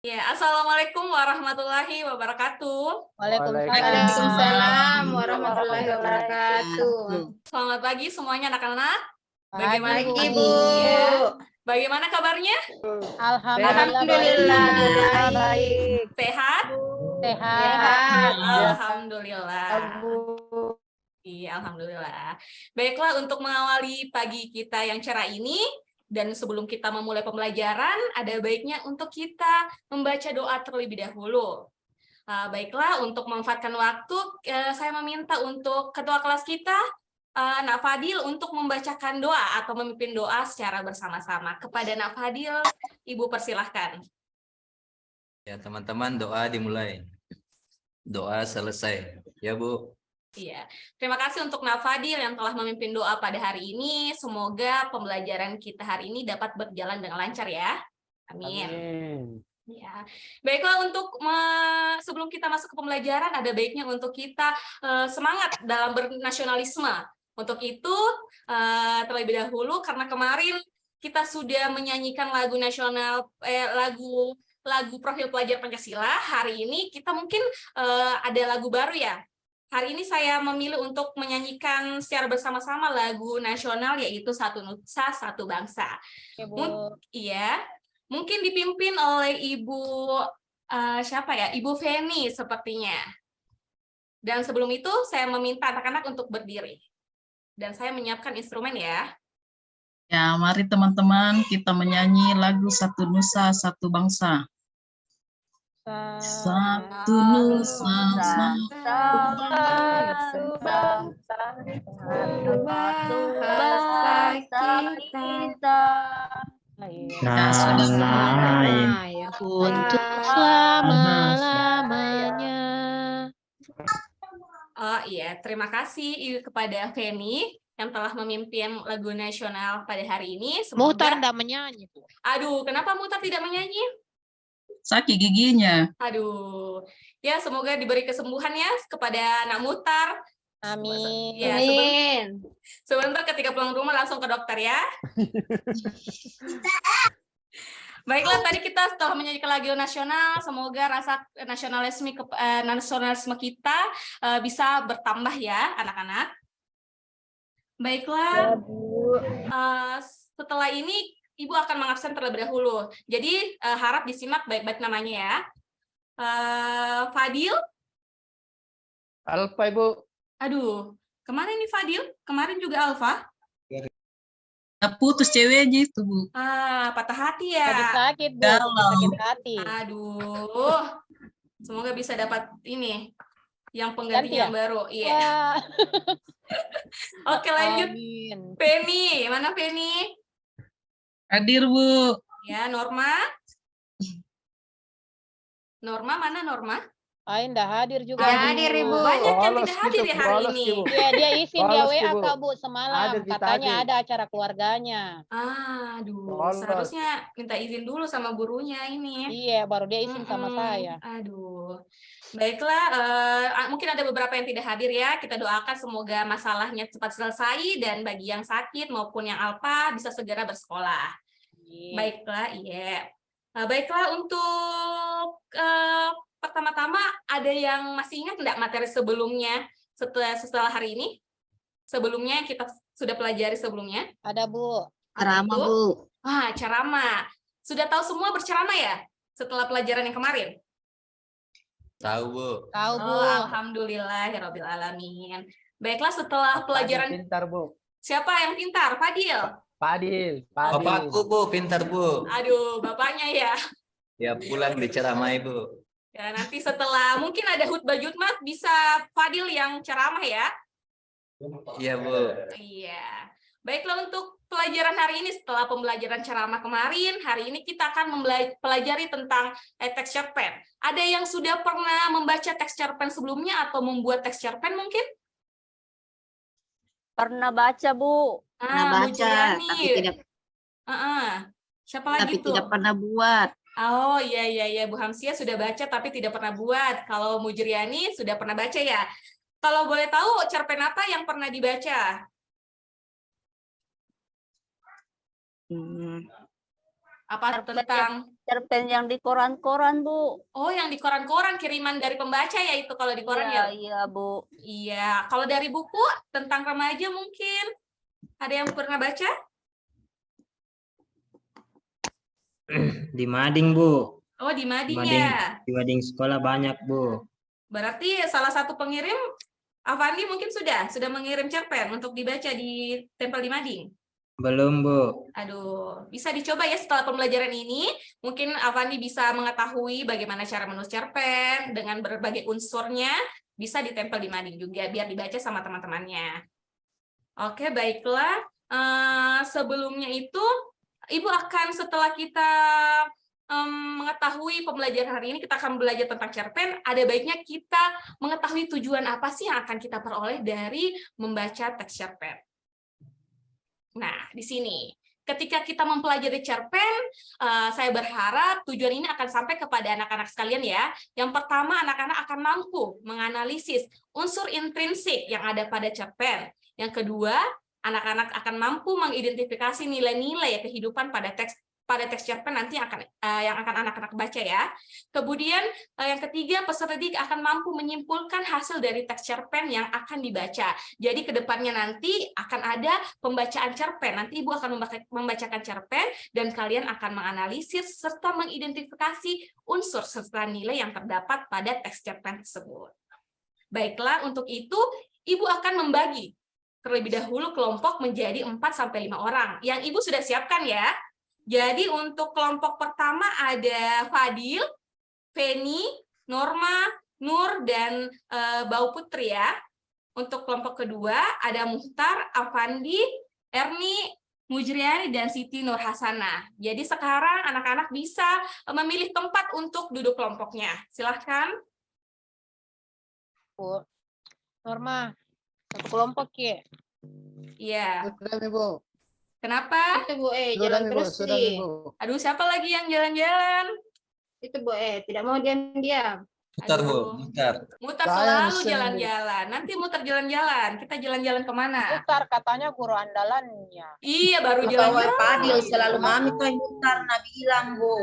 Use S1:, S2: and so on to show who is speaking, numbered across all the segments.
S1: Ya, Assalamualaikum warahmatullahi wabarakatuh.
S2: Waalaikumsalam warahmatullahi wabarakatuh.
S1: Selamat pagi semuanya anak-anak.
S2: Bagaimana
S1: Bagaimana
S2: Bu?
S1: Ya. Bagaimana kabarnya?
S2: Alhamdulillah baik.
S1: Sehat?
S2: Sehat.
S1: Alhamdulillah. Iya, alhamdulillah. Baiklah, untuk mengawali pagi kita yang cerah ini, dan sebelum kita memulai pembelajaran, ada baiknya untuk kita membaca doa terlebih dahulu. Baiklah, untuk memanfaatkan waktu, saya meminta untuk ketua kelas kita, Nak Fadil, untuk membacakan doa atau memimpin doa secara bersama-sama. Kepada Nak Fadil, Ibu persilahkan.
S3: Ya, teman-teman, doa dimulai. Doa selesai. Ya, Bu.
S1: Iya, terima kasih untuk Nak Fadil yang telah memimpin doa pada hari ini. Semoga pembelajaran kita hari ini dapat berjalan dengan lancar ya. Amin. Ya, baiklah, untuk sebelum kita masuk ke pembelajaran, ada baiknya untuk kita semangat dalam bernasionalisme. Untuk itu, terlebih dahulu, karena kemarin kita sudah menyanyikan lagu nasional, lagu profil pelajar Pancasila. Hari ini kita mungkin ada lagu baru ya. Hari ini saya memilih untuk menyanyikan secara bersama-sama lagu nasional, yaitu Satu Nusa, Satu Bangsa. Iya, mungkin dipimpin oleh Ibu siapa ya? Ibu Feni sepertinya. Dan sebelum itu saya meminta anak-anak untuk berdiri. Dan saya menyiapkan instrumen ya.
S4: Ya, mari teman-teman kita menyanyi lagu Satu Nusa, Satu Bangsa. Satu Nusa, Satu
S2: Bangsa, satu bahasa kita.
S4: Ya, sudah
S2: Untuk selama-lamanya.
S1: Oh iya, terima kasih kepada Feni yang telah memimpin lagu nasional pada hari ini.
S2: Muhtar tidak menyanyi.
S1: Aduh, kenapa Muhtar tidak menyanyi?
S4: sakit giginya.
S1: Aduh, ya semoga diberi kesembuhan ya kepada Nak Muhtar.
S2: Amin.
S1: Ya, sebentar ketika pulang rumah langsung ke dokter ya. Baiklah, tadi kita setelah menyanyikan lagu nasional, semoga rasa nasionalisme kita bisa bertambah ya, anak-anak. Baiklah, setelah ini Ibu akan mengabsen terlebih dahulu. Jadi harap disimak baik-baik namanya ya. Fadil.
S5: Alfa, Ibu.
S1: Aduh, kemana ini Fadil? Kemarin juga Alfa.
S4: Putus ceweknya itu, Bu.
S1: Patah hati ya.
S2: Sakit, Bu. Sakit hati.
S1: Aduh, semoga bisa dapat ini yang pengganti yang baru. Iya. Oke, lanjut.
S2: Amin.
S1: Penny, mana Penny?
S4: Hadir, Bu.
S1: Ya, Norma. Norma, mana Norma?
S2: Enggak hadir juga.
S1: Hadir, Ibu. Banyak yang tidak hadir ya hari ini.
S2: Iya, dia izin dia WA
S5: Ibu.
S2: Kak, Bu, semalam. Katanya ada acara keluarganya.
S1: Aduh, seharusnya minta izin dulu sama gurunya ini.
S2: Iya, baru dia izin sama saya.
S1: Aduh. Baiklah, mungkin ada beberapa yang tidak hadir ya. Kita doakan semoga masalahnya cepat selesai dan bagi yang sakit maupun yang alpa bisa segera bersekolah. Baiklah, iya. Baiklah, untuk pertama-tama ada yang masih ingat nggak materi sebelumnya setelah hari ini? Sebelumnya kita sudah pelajari sebelumnya?
S2: Ada, Bu.
S1: Ceramah, Bu. Ceramah. Sudah tahu semua berceramah ya? Setelah pelajaran yang kemarin?
S3: Tahu, Bu.
S2: Tahu, Bu.
S1: Alhamdulillahirabbil alamin. Baiklah, setelah pelajaran
S5: Pintar, Bu.
S1: siapa yang pintar? Fadil.
S5: Fadil.
S3: Bapakku, Bu, pintar, Bu.
S1: Aduh, bapaknya ya.
S3: Ya, pulang diceramai, Bu.
S1: Ya, nanti setelah mungkin ada khutbah Jumat bisa Fadil yang ceramah ya.
S3: Iya, Bu.
S1: Iya. Baiklah, untuk pelajaran hari ini setelah pembelajaran ceramah kemarin, hari ini kita akan mempelajari tentang teks cerpen. Ada yang sudah pernah membaca teks cerpen sebelumnya atau membuat teks cerpen mungkin?
S6: Pernah baca, Bu.
S1: Pernah baca, tapi tidak. Siapa lagi tuh?
S6: Tidak pernah buat.
S1: Oh iya, Bu Hamsia sudah baca tapi tidak pernah buat. Kalau Mujriani sudah pernah baca ya. Kalau boleh tahu cerpen apa yang pernah dibaca? Apa tentang?
S6: Cerpen yang di koran-koran, Bu.
S1: Oh, yang di koran-koran, kiriman dari pembaca ya itu kalau di koran ya?
S6: Iya, Bu.
S1: Iya, kalau dari buku tentang remaja mungkin ada yang pernah baca?
S5: Di mading, Bu.
S1: Oh, di mading
S5: Mading,
S1: ya.
S5: di mading sekolah banyak, Bu.
S1: Berarti salah satu pengirim, Avandi mungkin sudah mengirim cerpen untuk dibaca di tempel di mading.
S5: Belum, Bu.
S1: Aduh, bisa dicoba ya setelah pembelajaran ini. Mungkin Avandi bisa mengetahui bagaimana cara menulis cerpen dengan berbagai unsurnya. Bisa ditempel di mading juga biar dibaca sama teman-temannya. Oke, baiklah. Sebelumnya itu, Ibu akan setelah kita mengetahui pembelajaran hari ini, kita akan belajar tentang cerpen. Ada baiknya kita mengetahui tujuan apa sih yang akan kita peroleh dari membaca teks cerpen. Nah, di sini, ketika kita mempelajari cerpen, saya berharap tujuan ini akan sampai kepada anak-anak sekalian ya. Yang pertama, anak-anak akan mampu menganalisis unsur intrinsik yang ada pada cerpen. Yang kedua, anak-anak akan mampu mengidentifikasi nilai-nilai kehidupan pada teks cerpen nanti yang akan anak-anak baca ya. Kemudian yang ketiga, peserta didik akan mampu menyimpulkan hasil dari teks cerpen yang akan dibaca. Jadi kedepannya nanti akan ada pembacaan cerpen. Nanti Ibu akan membacakan cerpen dan kalian akan menganalisis serta mengidentifikasi unsur serta nilai yang terdapat pada teks cerpen tersebut. Baiklah, untuk itu Ibu akan membagi terlebih dahulu kelompok menjadi 4-5 orang yang Ibu sudah siapkan ya. Jadi untuk kelompok pertama ada Fadil, Feni, Norma, Nur, dan Bau Putri ya. Untuk kelompok kedua ada Muhtar, Avandi, Erni, Mujriani, dan Siti Nurhasanah. Jadi sekarang anak-anak bisa memilih tempat untuk duduk kelompoknya. Silahkan.
S2: Bu. Norma, satu kelompok ya?
S1: Iya.
S7: Sudah nih, Bu.
S1: Kenapa?
S2: Itu Bu,
S7: Sudah
S2: jalan
S7: nih, Bu.
S2: terus
S7: Sudah nih, Bu.
S1: Aduh, siapa lagi yang jalan-jalan?
S2: Itu Bu, tidak mau diam-diam.
S3: Mutar, Bu.
S1: Aduh.
S3: Mutar.
S1: Mutar
S7: Saya
S1: selalu
S7: mesen, Bu.
S1: jalan-jalan. Nanti mutar jalan-jalan. Kita jalan-jalan kemana?
S2: Mutar katanya guru andalannya.
S1: Iya, baru
S8: Kawai
S1: jalan-jalan.
S8: Fadil selalu mami tuh yang mutar nabi bilang, Bu.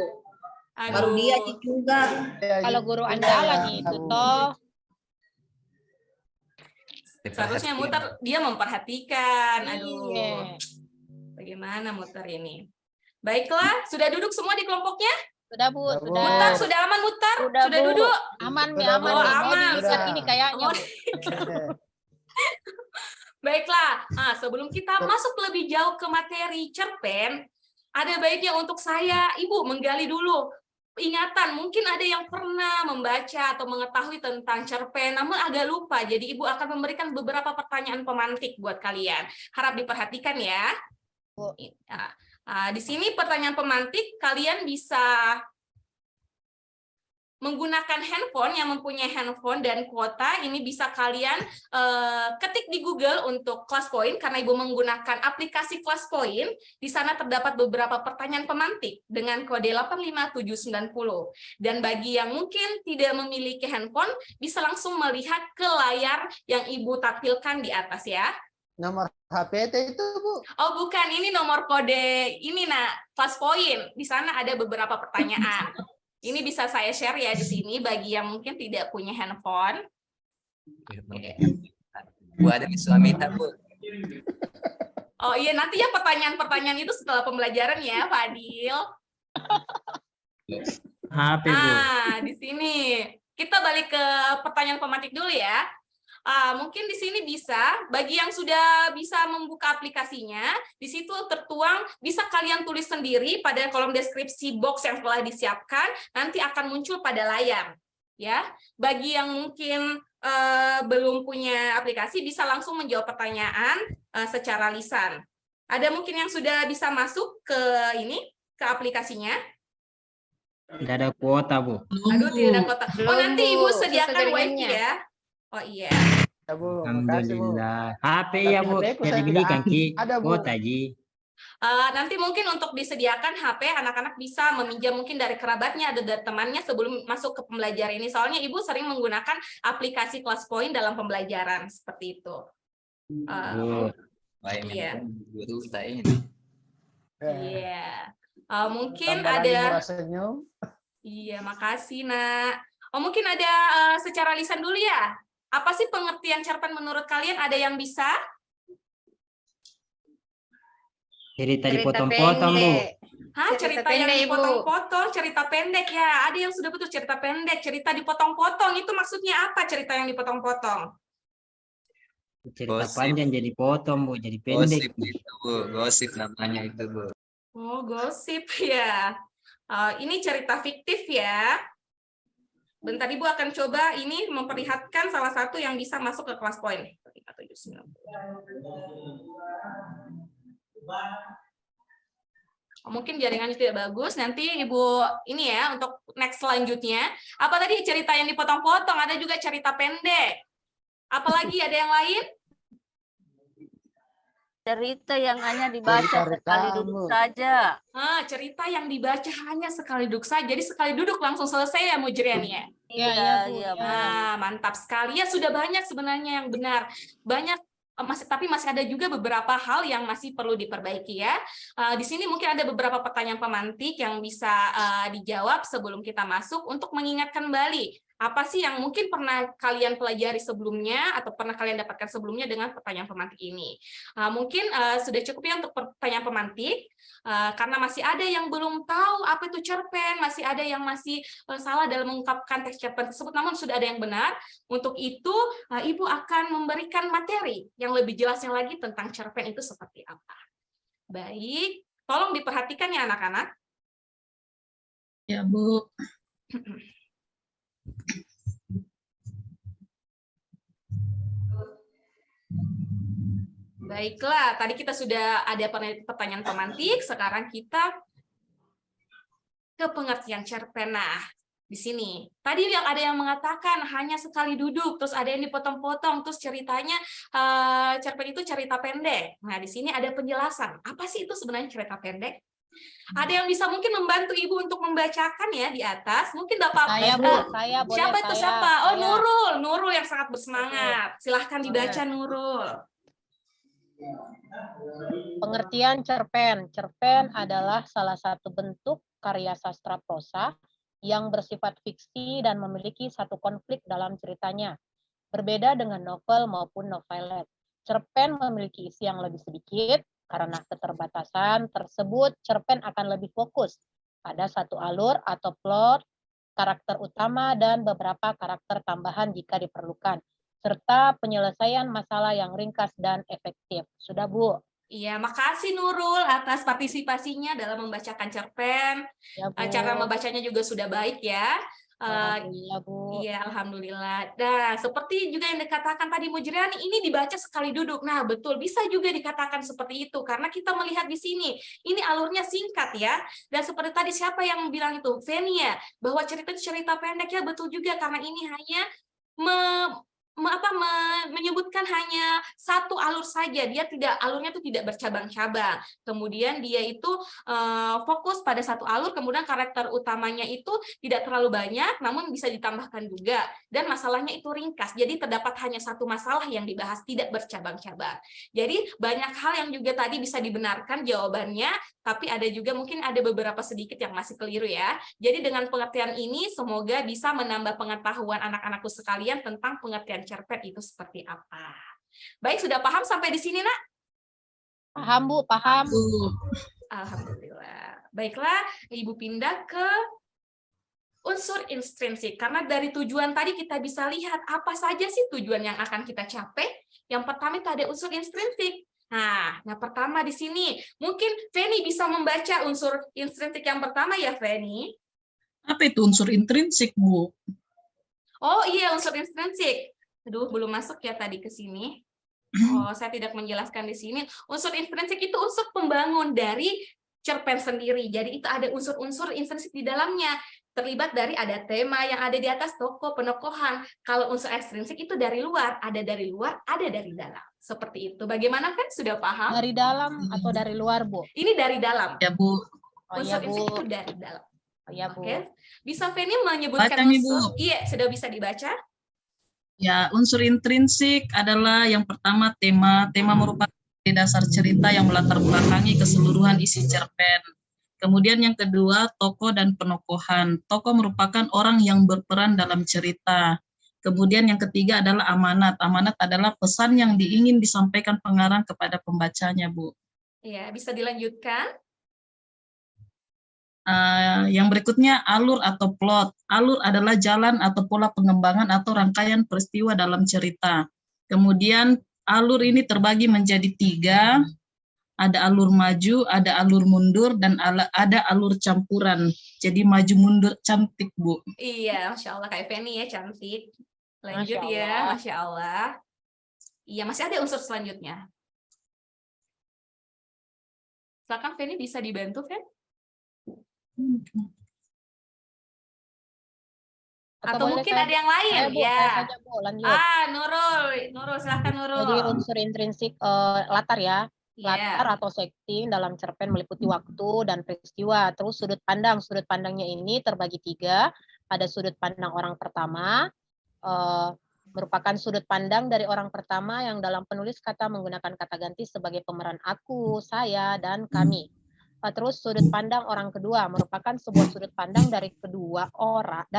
S8: Baru dia juga.
S2: Kalau guru andalan itu toh.
S1: Seharusnya mutar dia memperhatikan. Aduh.
S2: Iya.
S1: Bagaimana mutar ini? Baiklah, sudah duduk semua di kelompoknya?
S2: Sudah Bu,
S7: Sudah, Bu.
S2: sudah.
S1: Mutar, sudah aman Mutar?
S6: Sudah,
S1: Sudah
S6: Bu.
S1: duduk?
S2: Aman, Mi,
S7: Sudah,
S2: aman.
S7: Bu.
S2: Nih. Mau
S1: Aman.
S2: diikat
S7: Sudah.
S2: ini kayaknya.
S1: Oh,
S2: Bu.
S1: Baiklah, nah, sebelum kita masuk lebih jauh ke materi cerpen, ada baiknya untuk saya, Ibu, menggali dulu ingatan. Mungkin ada yang pernah membaca atau mengetahui tentang cerpen, namun agak lupa. Jadi Ibu akan memberikan beberapa pertanyaan pemantik buat kalian. Harap diperhatikan ya.
S2: Bu.
S1: Di sini pertanyaan pemantik, kalian bisa menggunakan handphone yang mempunyai handphone dan kuota. Ini bisa kalian ketik di Google untuk ClassPoint karena Ibu menggunakan aplikasi ClassPoint. Di sana terdapat beberapa pertanyaan pemantik dengan kode 85790. Dan bagi yang mungkin tidak memiliki handphone, bisa langsung melihat ke layar yang Ibu tampilkan di atas ya.
S7: Nomor HP itu, Bu.
S1: Oh bukan, ini nomor kode ini ClassPoint. Di sana ada beberapa pertanyaan. Ini bisa saya share ya di sini bagi yang mungkin tidak punya handphone.
S3: Bu, ada suami tak, Bu?
S1: Oh iya, nanti ya pertanyaan-pertanyaan itu setelah pembelajaran ya, Fadil.
S5: HP, Bu.
S1: Di sini kita balik ke pertanyaan pemantik dulu ya. Mungkin di sini bisa, bagi yang sudah bisa membuka aplikasinya, di situ tertuang, bisa kalian tulis sendiri pada kolom deskripsi box yang telah disiapkan, nanti akan muncul pada layar. Ya, bagi yang mungkin belum punya aplikasi, bisa langsung menjawab pertanyaan secara lisan. Ada mungkin yang sudah bisa masuk ke aplikasinya?
S5: Tidak ada kuota, Bu.
S1: Aduh, tidak ada kota. Oh,
S2: Belum,
S1: nanti
S2: Bu.
S1: Ibu sediakan
S2: Susah
S1: wifi
S2: jaringannya.
S1: ya. Oh iya.
S7: Ya, Bu. Makasih, Bu.
S5: Alhamdulillah. HP ya, Bu.
S7: HP ku
S5: Tidak
S7: saya
S5: dibelikan,
S7: tidak
S5: Ki.
S7: ada, Bu.
S5: Kuota, Ji.
S1: Nanti mungkin untuk disediakan HP, anak-anak bisa meminjam mungkin dari kerabatnya atau dari temannya sebelum masuk ke pembelajaran ini. Soalnya Ibu sering menggunakan aplikasi ClassPoint dalam pembelajaran seperti itu.
S5: Bu.
S3: Baik,
S1: Iya.
S3: guru tak ini.
S1: Iya. Mungkin
S7: Tambah lagi
S1: ada,
S7: murah senyum.
S1: iya makasih nak. Mungkin ada secara lisan dulu ya. Apa sih pengertian cerpen menurut kalian? Ada yang bisa?
S5: Cerita dipotong-potong, Bu.
S1: Hah, cerita yang dipotong-potong, cerita pendek ya. Ada yang sudah betul cerita pendek, cerita dipotong-potong. Itu maksudnya apa cerita yang dipotong-potong?
S5: Cerita
S3: Gosip.
S5: panjang jadi potong, Bu, jadi pendek.
S3: Gosip gitu, Bu. Gosip namanya itu, Bu.
S1: Oh, gosip ya. Ini cerita fiktif ya. Bentar Ibu akan coba ini memperlihatkan salah satu yang bisa masuk ke kelas poin. 5, 7, 9. Mungkin jaringannya tidak bagus, nanti Ibu ini ya untuk next selanjutnya. Apa tadi cerita yang dipotong-potong, ada juga cerita pendek. Apalagi ada yang lain?
S6: Cerita yang hanya dibaca
S7: Cerita
S6: sekali
S7: rekam,
S6: duduk
S7: Bu.
S6: saja.
S1: Cerita yang dibaca hanya sekali duduk saja. Jadi sekali duduk langsung selesai ya Mujrian ya?
S6: Iya, Bu.
S1: Mantap sekali. Ya sudah banyak sebenarnya yang benar. Banyak tapi masih ada juga beberapa hal yang masih perlu diperbaiki ya. Di sini mungkin ada beberapa pertanyaan pemantik yang bisa dijawab sebelum kita masuk untuk mengingatkan kembali apa sih yang mungkin pernah kalian pelajari sebelumnya atau pernah kalian dapatkan sebelumnya dengan pertanyaan pemantik ini. Mungkin sudah cukup ya untuk pertanyaan pemantik, karena masih ada yang belum tahu apa itu cerpen, masih ada yang masih salah dalam mengungkapkan teks cerpen tersebut, namun sudah ada yang benar. Untuk itu, Ibu akan memberikan materi yang lebih jelasnya lagi tentang cerpen itu seperti apa. Baik, tolong diperhatikan ya anak-anak.
S4: Ya, Bu.
S1: Baiklah, tadi kita sudah ada pertanyaan pemantik, sekarang kita ke pengertian cerpen. Nah, di sini tadi yang ada yang mengatakan hanya sekali duduk, terus ada yang dipotong-potong, terus ceritanya cerpen itu cerita pendek. Nah, di sini ada penjelasan. Apa sih itu sebenarnya cerita pendek? Ada yang bisa mungkin membantu Ibu untuk membacakan ya di atas. Mungkin Bapak
S2: Saya, Bu. Saya boleh.
S1: Siapa itu siapa? Oh,
S2: saya.
S1: Nurul. Nurul yang sangat bersemangat. Silahkan dibaca Nurul.
S2: Pengertian cerpen. Cerpen adalah salah satu bentuk karya sastra prosa yang bersifat fiksi dan memiliki satu konflik dalam ceritanya. Berbeda dengan novel maupun novelet. Cerpen memiliki isi yang lebih sedikit. Karena keterbatasan tersebut, cerpen akan lebih fokus pada satu alur atau plot, karakter utama, dan beberapa karakter tambahan jika diperlukan, serta penyelesaian masalah yang ringkas dan efektif. Sudah, Bu?
S1: Iya, makasih Nurul atas partisipasinya dalam membacakan cerpen.
S2: Ya, Bu.
S1: Cara membacanya juga sudah baik ya.
S2: Alhamdulillah, Bu.
S1: Iya, alhamdulillah. Nah, seperti juga yang dikatakan tadi Mujriani, ini dibaca sekali duduk. Nah, betul, bisa juga dikatakan seperti itu karena kita melihat di sini, ini alurnya singkat ya. Dan seperti tadi siapa yang bilang itu? Venia, bahwa cerita itu cerita pendek ya, betul juga karena ini hanya menyebutkan hanya satu alur saja, alurnya itu tidak bercabang-cabang. Kemudian dia itu fokus pada satu alur, kemudian karakter utamanya itu tidak terlalu banyak, namun bisa ditambahkan juga. Dan masalahnya itu ringkas, jadi terdapat hanya satu masalah yang dibahas, tidak bercabang-cabang. Jadi banyak hal yang juga tadi bisa dibenarkan jawabannya, tapi ada juga mungkin ada beberapa sedikit yang masih keliru ya. Jadi dengan pengertian ini semoga bisa menambah pengetahuan anak-anakku sekalian tentang pengertian cerpen itu seperti apa. Baik, sudah paham sampai di sini, Nak?
S2: Paham, Bu, paham.
S1: Alhamdulillah. Baiklah, Ibu pindah ke unsur intrinsik. Karena dari tujuan tadi kita bisa lihat apa saja sih tujuan yang akan kita capai. Yang pertama itu ada unsur intrinsik. Nah, yang pertama di sini, mungkin Feni bisa membaca unsur intrinsik yang pertama ya, Feni?
S4: Apa itu unsur intrinsik, Bu?
S1: Oh iya, unsur intrinsik. Aduh, belum masuk ya tadi ke sini. Oh, saya tidak menjelaskan di sini. Unsur intrinsik itu unsur pembangun dari cerpen sendiri. Jadi itu ada unsur-unsur intrinsik di dalamnya. Terlibat dari ada tema yang ada di atas tokoh, penokohan. Kalau unsur ekstrinsik itu dari luar, ada dari luar, ada dari dalam. Seperti itu. Bagaimana kan? Sudah paham?
S2: Dari dalam atau dari luar, Bu?
S1: Ini dari dalam.
S4: Ya, Bu.
S1: Unsur intrinsik itu dari dalam.
S2: Oh, ya, Bu.
S1: Oke. Bisa Feni menyebutkan
S4: Baca nih, Bu.
S1: unsur? Iya, sudah bisa dibaca.
S4: Ya, unsur intrinsik adalah yang pertama tema. Tema merupakan dasar cerita yang melatar belakangi keseluruhan isi cerpen. Kemudian yang kedua, tokoh dan penokohan. Tokoh merupakan orang yang berperan dalam cerita. Kemudian yang ketiga adalah amanat. Amanat adalah pesan yang ingin disampaikan pengarang kepada pembacanya, Bu.
S1: Ya, bisa dilanjutkan.
S4: Yang berikutnya, alur atau plot. Alur adalah jalan atau pola pengembangan atau rangkaian peristiwa dalam cerita. Kemudian alur ini terbagi menjadi 3. Ada alur maju, ada alur mundur, dan ada alur campuran. Jadi maju mundur cantik, Bu.
S1: Iya, Masya Allah Kak Feni ya, cantik. Lanjut
S2: Masya
S1: ya,
S2: Allah.
S1: Masya Allah. Iya, masih ada unsur selanjutnya. Silakan Feni, bisa dibantu, Fen? Atau
S2: boleh
S1: mungkin
S2: saya-
S1: ada yang lain,
S2: saya, Bu,
S1: ya.
S2: saya saja, Bu, lanjut.
S1: Nurul, silakan Nurul.
S2: Jadi unsur intrinsik latar ya.
S1: Iya.
S2: Latar atau setting dalam cerpen meliputi waktu dan peristiwa. Terus sudut pandangnya ini terbagi 3. Ada sudut pandang orang pertama, merupakan sudut pandang dari orang pertama yang dalam penulis kata menggunakan kata ganti sebagai pemeran aku, saya, dan kami. Terus sudut pandang orang kedua merupakan sebuah sudut pandang dari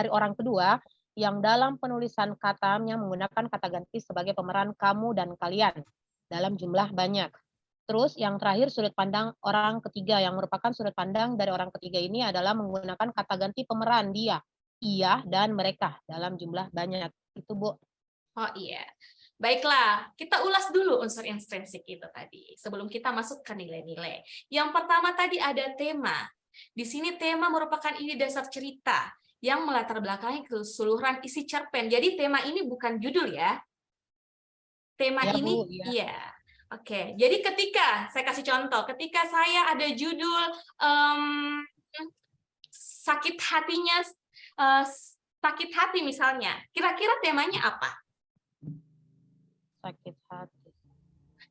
S2: orang kedua yang dalam penulisan katanya menggunakan kata ganti sebagai pemeran kamu dan kalian dalam jumlah banyak. Terus yang terakhir sudut pandang orang ketiga yang merupakan sudut pandang dari orang ketiga ini adalah menggunakan kata ganti pemeran dia, ia, dan mereka dalam jumlah banyak. Itu, Bu.
S1: Oh iya. Baiklah, kita ulas dulu unsur intrinsik itu tadi sebelum kita masuk ke nilai-nilai. Yang pertama tadi ada tema. Di sini tema merupakan ide dasar cerita yang melatar belakangi keseluruhan isi cerpen. Jadi tema ini bukan judul ya. Tema
S2: Ya,
S1: ini
S2: Bu, ya.
S1: iya. Oke, jadi ketika saya kasih contoh, ketika saya ada judul sakit hati misalnya, kira-kira temanya apa?
S2: Sakit hati.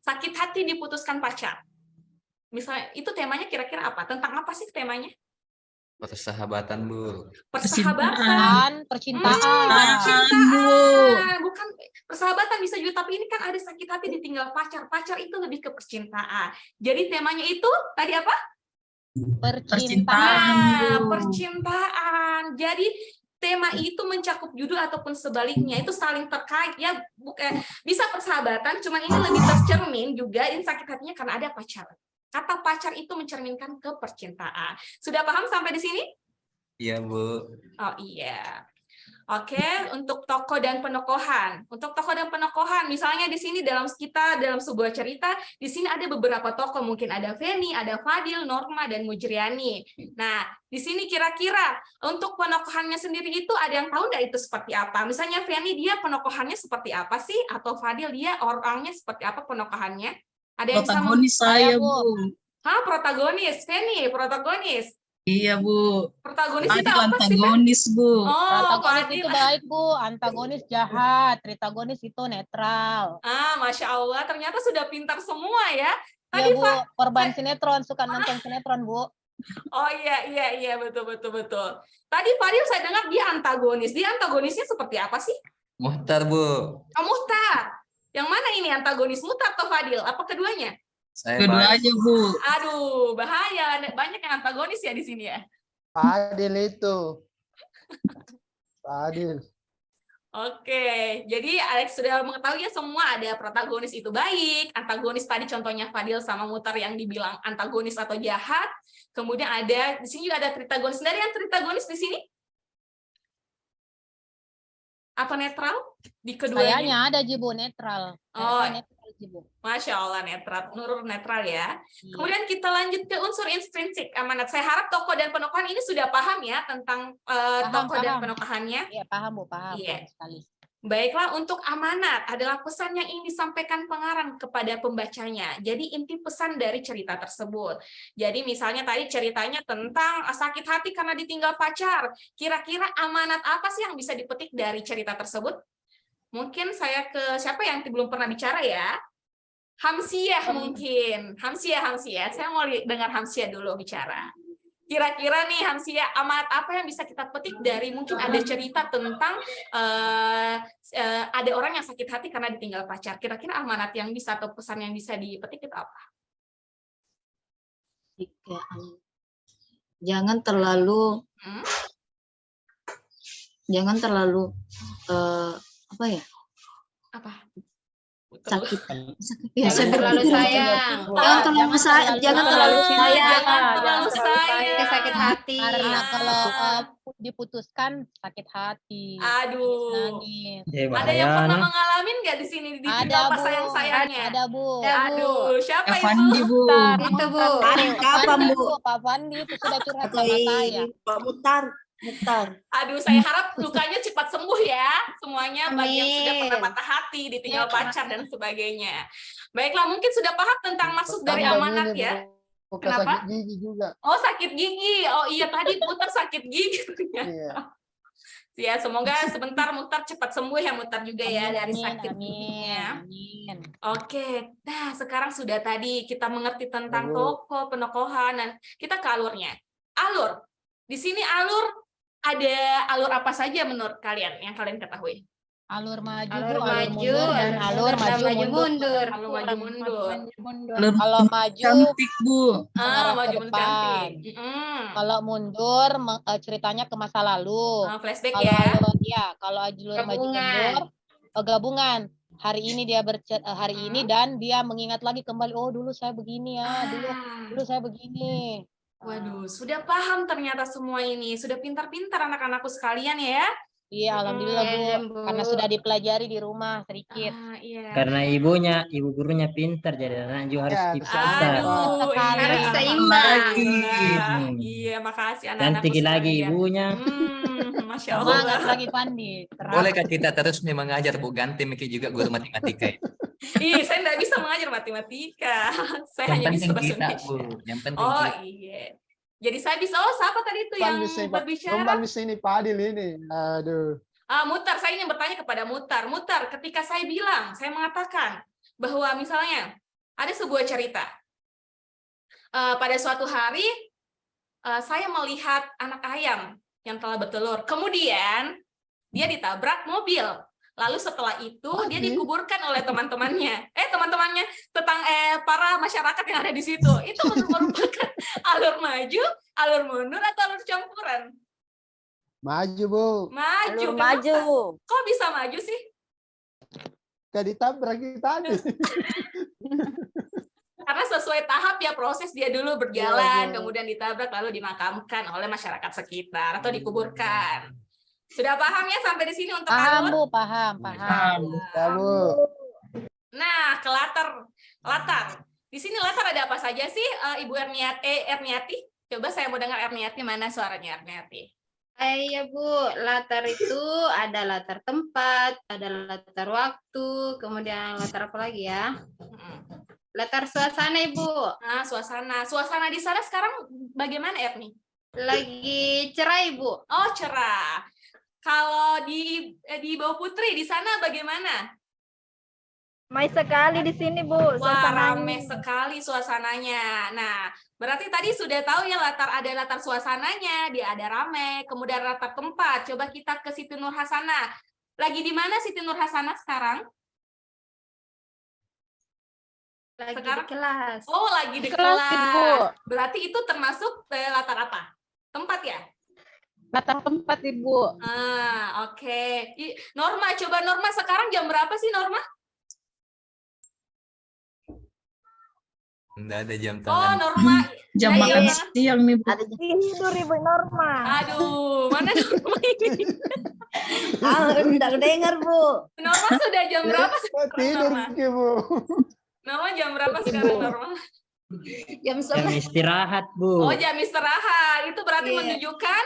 S1: Sakit hati diputuskan pacar. Misalnya, itu temanya kira-kira apa? Tentang apa sih temanya?
S3: Persahabatan, Bu.
S1: Persahabatan.
S2: Percintaan.
S1: Bukan persahabatan bisa juga, tapi ini kan ada sakit hati ditinggal pacar. Pacar itu lebih ke percintaan. Jadi temanya itu tadi apa?
S2: Percintaan.
S1: Percintaan. Jadi tema itu mencakup judul ataupun sebaliknya itu saling terkait ya, bukan bisa persahabatan, cuman ini lebih tercermin juga ini sakit hatinya karena ada pacar. Kata pacar itu mencerminkan ke percintaan. Sudah paham sampai di sini?
S3: Iya, Bu.
S1: Oh iya. Oke, untuk tokoh dan penokohan. Untuk tokoh dan penokohan, misalnya di sini dalam sebuah cerita, di sini ada beberapa tokoh, mungkin ada Feni, ada Fadil, Norma, dan Mujriani. Nah, di sini kira-kira untuk penokohannya sendiri itu ada yang tahu nggak itu seperti apa? Misalnya Feni, dia penokohannya seperti apa sih? Atau Fadil, dia orangnya seperti apa penokohannya? Ada yang
S4: Protagonis saya, Bu.
S1: Hah, protagonis. Feni, protagonis.
S4: Iya, Bu.
S1: Protagonis itu
S4: Ada
S1: apa sih, Fen?
S4: antagonis, Bu.
S1: Oh,
S2: Protagonis
S1: Fadil.
S2: itu baik, Bu. Antagonis jahat. Tritagonis itu netral.
S1: Masya Allah, ternyata sudah pintar semua ya.
S2: Iya, Bu. Korban sinetron, suka nonton sinetron, Bu.
S1: Oh iya, betul. Tadi Fadil saya dengar dia antagonis. Dia antagonisnya seperti apa sih?
S3: Muhtar, Bu.
S1: Oh, Muhtar. Yang mana ini antagonis, Muhtar atau Fadil? Apa keduanya?
S3: Saya
S4: Kedua
S3: baik.
S4: aja, Bu.
S1: Aduh, bahaya. Banyak yang antagonis ya di sini ya.
S7: Fadil itu. Fadil.
S1: Oke, jadi Alex sudah mengetahui ya semua ada protagonis itu baik, antagonis tadi contohnya Fadil sama Muhtar yang dibilang antagonis atau jahat. Kemudian ada di sini juga ada tritagonis. Dari yang tritagonis di sini? Atau netral di keduanya?
S2: Kayaknya ada Jibu netral.
S1: Oh,
S2: Netral Jibu.
S1: Masya Allah netral, Nurul netral ya.
S2: Iya.
S1: Kemudian kita lanjut ke unsur intrinsik amanat. Saya harap tokoh dan penokohan ini sudah paham ya tentang tokoh dan penokohannya.
S2: Iya, paham, Bu, paham.
S1: Iya.
S2: Paham sekali.
S1: Baiklah, untuk amanat adalah pesan yang ingin disampaikan pengarang kepada pembacanya. Jadi inti pesan dari cerita tersebut. Jadi misalnya tadi ceritanya tentang sakit hati karena ditinggal pacar. Kira-kira amanat apa sih yang bisa dipetik dari cerita tersebut? Mungkin saya ke siapa yang belum pernah bicara ya? Hamsiah mungkin. Hamsiah. Saya mau dengar Hamsiah dulu bicara. Kira-kira nih Hamsiah, amanat apa yang bisa kita petik dari mungkin ada cerita tentang ada orang yang sakit hati karena ditinggal pacar. Kira-kira amanat yang bisa atau pesan yang bisa dipetik itu apa?
S8: jangan terlalu apa ya?
S1: Apa?
S8: Sakit.
S1: Jangan terlalu sayang.
S8: Jangan terlalu sayang.
S1: Jangan terlalu sayang.
S6: Sakit hati.
S2: Karena kalau diputuskan sakit hati.
S1: Aduh.
S2: Nangis.
S1: Ada yang pernah mengalami nggak di sini ditinggal pas sayang-sayangnya?
S2: Ada, Bu.
S1: Aduh, siapa
S4: Fandi,
S1: itu?
S4: Bu.
S6: Itu, Bu.
S8: Kapan, Bu?
S2: Pak Fandi itu sudah curhat
S8: Atau
S2: sama saya.
S8: Pak Mutar.
S1: Aduh, saya harap lukanya cepat sembuh ya. Semuanya bagi yang sudah
S6: Amin.
S1: pernah patah hati, ditinggal
S2: Ya,
S1: pacar dan sebagainya. Baiklah, mungkin sudah paham tentang maksud dari amanat ya. Kenapa?
S7: Sakit gigi juga.
S1: Oh, sakit gigi. Oh iya, tadi Mutar sakit gigi.
S7: Iya.
S1: Ya, semoga sebentar Mutar cepat sembuh ya, Mutar juga ya dari
S2: Amin,
S1: sakit
S2: amin,
S1: giginya.
S2: amin.
S1: Oke, nah sekarang sudah tadi kita mengerti tentang
S7: Bu.
S1: tokoh, penokohan, dan kita ke alurnya. Alur. Di sini alur ada alur apa saja menurut kalian yang kalian ketahui?
S2: Alur maju,
S6: Alur
S2: Bu,
S6: maju,
S2: mundur, dan alur maju mundur.
S1: Alur maju mundur.
S4: Alur
S2: Kalau maju
S4: cantik, Bu.
S2: mengarah
S1: Maju
S2: ke
S1: mundur
S2: depan.
S1: cantik.
S2: Kalau mundur ceritanya ke masa lalu.
S1: Flashback
S2: Kalau
S1: ya.
S2: kalau alur maju
S6: Gabungan.
S2: mundur gabungan. Hari ini dia hari ini dan dia mengingat lagi kembali, oh dulu saya begini ya, dulu saya begini.
S1: Waduh, sudah paham ternyata semua ini. Sudah pintar-pintar anak-anakku sekalian ya.
S2: Iya, alhamdulillah Bu,
S6: Bu.
S2: karena sudah dipelajari di rumah sedikit.
S1: Iya.
S5: Karena ibu gurunya pintar, jadi anak juga harus
S7: Ya,
S5: pintar.
S1: Aduh,
S6: Harus
S1: iya.
S6: seimbang.
S1: Alhamdulillah. Iya, makasih anak-anakku
S5: Cantik lagi
S1: sekalian.
S5: ibunya.
S1: Masya Allah.
S2: Semangat lagi Pandi.
S3: Bolehkah kita terus nih mengajar, Bu? Ganti Miki juga guru matematika.
S1: Ih, saya nggak bisa mengajar matematika. Saya
S3: Yang
S1: hanya bisa
S3: penting
S1: bahasa
S3: kita,
S1: Indonesia.
S3: Bu. Yang penting
S1: Oh
S3: kita.
S1: iya. Jadi saya bisa, oh siapa tadi itu yang berbicara?
S7: Kembali sini Pak Adil ini. Aduh.
S1: Mutar, saya ingin bertanya kepada Mutar. Mutar, ketika saya mengatakan bahwa misalnya ada sebuah cerita. Pada suatu hari, saya melihat anak ayam yang telah bertelur. Kemudian, dia ditabrak mobil. Lalu setelah itu, dia dikuburkan oleh teman-temannya. Para masyarakat yang ada di situ. Itu merupakan alur maju, alur mundur, atau alur campuran?
S7: Maju, Bu.
S1: Maju.
S6: Alur
S1: Kenapa?
S6: maju.
S1: Kok bisa maju sih?
S7: Kayak ditabrak tadi.
S1: Karena sesuai tahap ya, proses dia dulu berjalan,
S7: Iya, Bu.
S1: kemudian ditabrak, lalu dimakamkan oleh masyarakat sekitar atau dikuburkan. Sudah paham ya sampai di sini untuk
S2: Paham
S1: alur?
S2: Bu, paham.
S7: Ya, Bu.
S1: Nah, ke latar. Di sini latar ada apa saja sih, Ibu Erniati? Coba saya mau dengar Erniati, mana suaranya Erniati?
S6: Iya Bu, latar itu ada latar tempat, ada latar waktu, kemudian latar apa lagi ya? Latar suasana Ibu.
S1: Nah, suasana di sana sekarang bagaimana Erni?
S6: Lagi cerah Ibu.
S1: Oh, cerah. Kalau di bawah Putri di sana bagaimana?
S6: Ramai sekali di sini Bu.
S1: Wah, ramai sekali suasananya. Nah, berarti tadi sudah tahu ya ada latar suasananya, dia ada ramai, kemudian latar tempat. Coba kita ke Siti Nurhasanah. Lagi di mana Siti Nurhasanah sekarang?
S6: Lagi
S1: Sekarang?
S6: di kelas.
S1: Oh, lagi di
S2: Kelas, Ibu.
S1: Berarti itu termasuk latar apa? Tempat ya?
S2: Latar tempat Ibu.
S1: Oke. Norma, coba Norma sekarang jam berapa sih Norma?
S3: Enggak ada jam
S1: Oh,
S3: tangan.
S1: Norma.
S4: Jam
S1: Nah,
S4: makan
S1: iya.
S4: siang nih, Bu.
S8: Ada
S6: Tidur Ibu Norma.
S1: Aduh, mana Norma ini?
S8: enggak dengar, Bu.
S1: Norma sudah jam berapa
S7: Oh,
S1: sekarang,
S7: tidur,
S1: Norma?
S7: Bu.
S1: Norma jam berapa sekarang, Norma?
S8: Jam
S5: Jam istirahat, Bu.
S1: Oh, jam istirahat. Itu berarti
S8: Iya.
S1: menunjukkan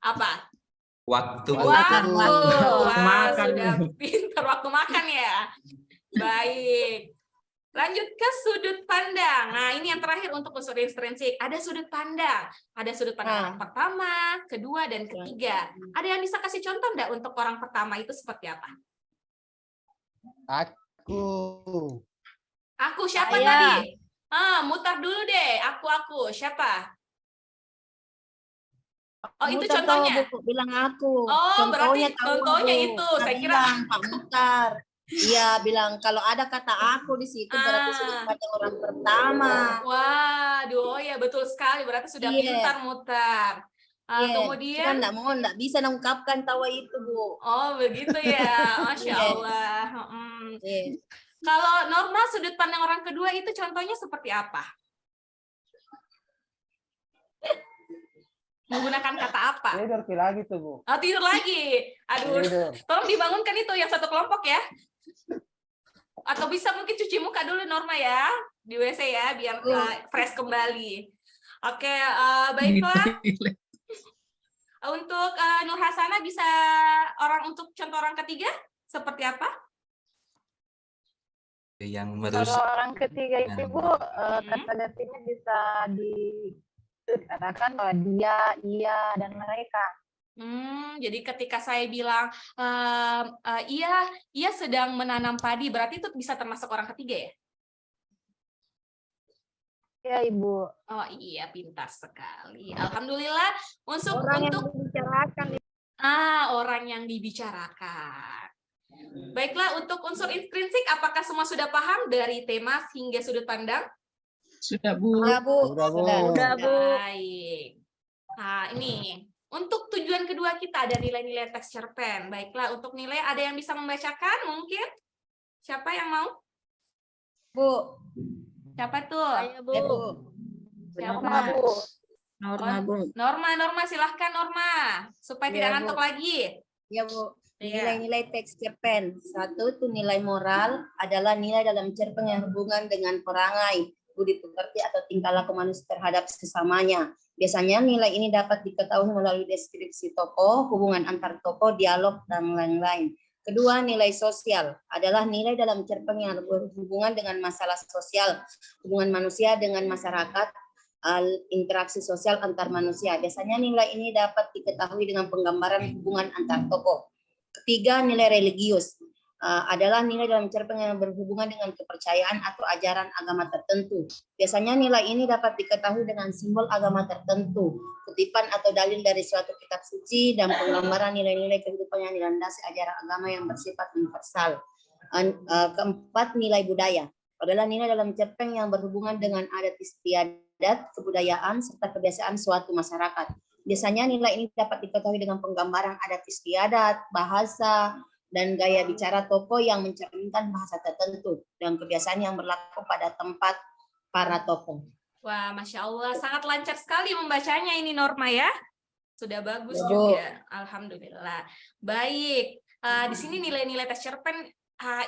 S1: apa?
S3: Waktu, Bu.
S1: Waktu.
S5: Waktu
S1: Wah,
S5: makan.
S1: sudah pintar waktu makan ya. Baik. Lanjut ke sudut pandang. Nah, ini yang terakhir untuk unsur intrinsik. Ada sudut pandang. Ada sudut pandang yang pertama, kedua, dan ketiga. Ada yang bisa kasih contoh enggak untuk orang pertama itu seperti apa?
S7: Aku.
S1: Aku siapa
S6: Saya.
S1: tadi? Mutar dulu deh. Aku. Siapa? Oh, itu
S8: Mutar
S1: contohnya.
S8: tahu, Bu, bilang aku.
S1: Oh, berarti
S8: tahu,
S1: contohnya
S8: Bu.
S1: itu. Saya kira
S8: bilang, Pak Mutar. Iya, bilang kalau ada kata aku di situ berarti sudut pandang orang pertama.
S1: Waduh, oh ya betul sekali. Berarti sudah
S8: Iya.
S1: pintar mutar.
S8: Iya.
S1: Kemudian,
S8: Cuma enggak bisa mengungkapkan tawa itu, Bu.
S1: oh begitu ya, Masya
S8: Iya.
S1: Allah.
S8: Iya.
S1: Kalau Norma sudut pandang orang kedua itu contohnya seperti apa? Menggunakan kata apa?
S7: Tidur lagi tuh, Bu.
S1: Oh, tidur lagi. Aduh,
S7: Tidur.
S1: tolong dibangunkan itu yang satu kelompok ya. Atau bisa mungkin cuci muka dulu Norma ya di WC ya biar fresh kembali. Oke, baiklah. Untuk Nur Hasana bisa untuk contoh orang ketiga seperti apa?
S3: Yang
S9: Kalau
S3: merusak.
S9: orang ketiga itu Bu, kata gantinya bisa dikatakan bahwa dia, ia, dan mereka.
S1: Jadi ketika saya bilang ia sedang menanam padi, berarti itu bisa termasuk orang ketiga ya?
S9: Ya Ibu.
S1: Oh iya, pintar sekali. Alhamdulillah.
S9: Orang yang dibicarakan.
S1: Orang yang dibicarakan. Baiklah, untuk unsur intrinsik, apakah semua sudah paham dari tema hingga sudut pandang?
S4: Sudah, Bu.
S8: Sudah, Bu.
S9: Sudah, Bu.
S1: Baik. Nah, ini. Untuk tujuan kedua kita ada nilai-nilai teks cerpen. Baiklah, untuk nilai ada yang bisa membacakan mungkin? Siapa yang mau?
S8: Bu.
S1: Siapa tuh?
S9: Saya, Bu.
S1: Siapa?
S9: Norma, Bu.
S1: Norma, silahkan Norma. Supaya tidak
S8: Iya,
S1: ngantuk
S8: Bu.
S1: lagi.
S8: Ya, Bu.
S1: Iya.
S8: Nilai-nilai teks cerpen. Satu itu nilai moral adalah nilai dalam cerpen yang hubungan dengan perangai, budi pekerti atau tingkah laku manusia terhadap sesamanya. Biasanya nilai ini dapat diketahui melalui deskripsi tokoh, hubungan antar tokoh, dialog, dan lain-lain. Kedua, nilai sosial adalah nilai dalam cerpen yang berhubungan dengan masalah sosial, hubungan manusia dengan masyarakat, interaksi sosial antar manusia. Biasanya nilai ini dapat diketahui dengan penggambaran hubungan antar tokoh. Ketiga, nilai religius adalah nilai dalam cerpen yang berhubungan dengan kepercayaan atau ajaran agama tertentu. Biasanya nilai ini dapat diketahui dengan simbol agama tertentu, kutipan atau dalil dari suatu kitab suci, dan penggambaran nilai-nilai kehidupan yang dilandasi ajaran agama yang bersifat universal. Keempat, nilai budaya adalah nilai dalam cerpen yang berhubungan dengan adat istiadat, kebudayaan, serta kebiasaan suatu masyarakat. Biasanya nilai ini dapat diketahui dengan penggambaran adat istiadat, bahasa, dan gaya bicara tokoh yang mencerminkan bahasa tertentu dan kebiasaan yang berlaku pada tempat para tokoh.
S1: Wah, Masya Allah, sangat lancar sekali membacanya ini Norma ya. Sudah bagus
S8: Ya, Bu.
S1: juga, Alhamdulillah. Baik, di sini nilai-nilai tes cerpen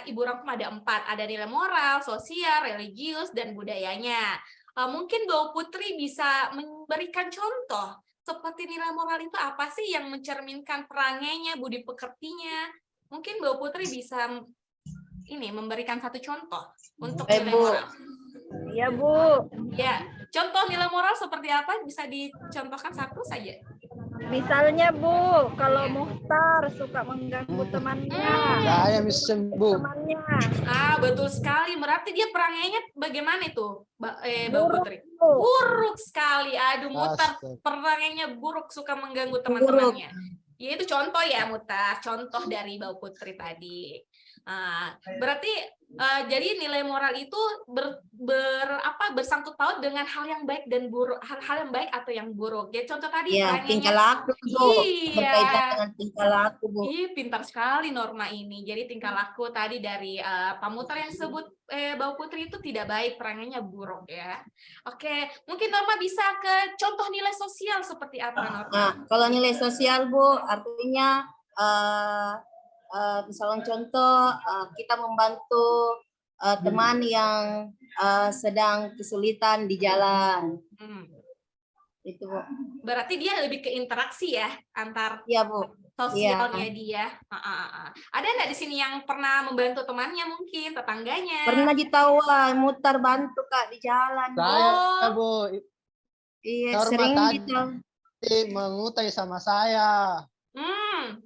S1: Ibu rangkum ada 4. Ada nilai moral, sosial, religius, dan budayanya. Mungkin Bu Putri bisa memberikan contoh. Seperti nilai moral itu apa sih yang mencerminkan perangainya, budi pekertinya? Mungkin Bu Putri bisa memberikan satu contoh untuk nilai moral.
S9: Iya, Bu.
S1: Ya, contoh nilai moral seperti apa? Bisa dicontohkan satu saja.
S9: Misalnya, Bu, kalau Muhtar suka mengganggu temannya.
S7: Saya bisa, Bu.
S9: Temannya.
S1: Betul sekali. Berarti dia perangainya bagaimana itu, Mbak Putri?
S9: Bu.
S1: Buruk sekali. Aduh, Muhtar
S7: Astaga.
S1: perangainya buruk, suka mengganggu teman-temannya. Ya, itu contoh ya, Muhtar. Contoh dari Mbak Putri tadi. Berarti jadi nilai moral itu bersangkut paut dengan hal yang baik dan buruk, hal yang baik atau yang buruk. Ya, contoh tadi
S8: Iya, tingkah laku, Bu.
S1: Iya.
S8: Berkaitan dengan tingkah laku, Bu.
S1: Ih, pintar sekali Norma ini. Jadi tingkah laku tadi dari Pak Mutar yang sebut Mbak Putri itu tidak baik, perangainya buruk ya. Oke, mungkin Norma bisa ke contoh nilai sosial seperti apa, Norma?
S8: Nah, kalau nilai sosial, Bu, artinya misalnya contoh kita membantu teman yang sedang kesulitan di jalan. Itu, Bu.
S1: Berarti dia lebih ke interaksi ya antar
S8: Iya, Bu.
S1: sosialnya dia. Ada nggak di sini yang pernah membantu temannya mungkin, tetangganya?
S8: Pernah ditawan, mutar bantu Kak di jalan.
S7: Saya, Bu.
S8: Iya,
S7: Norma
S8: sering
S7: tadi
S8: gitu.
S7: mengutang sama saya.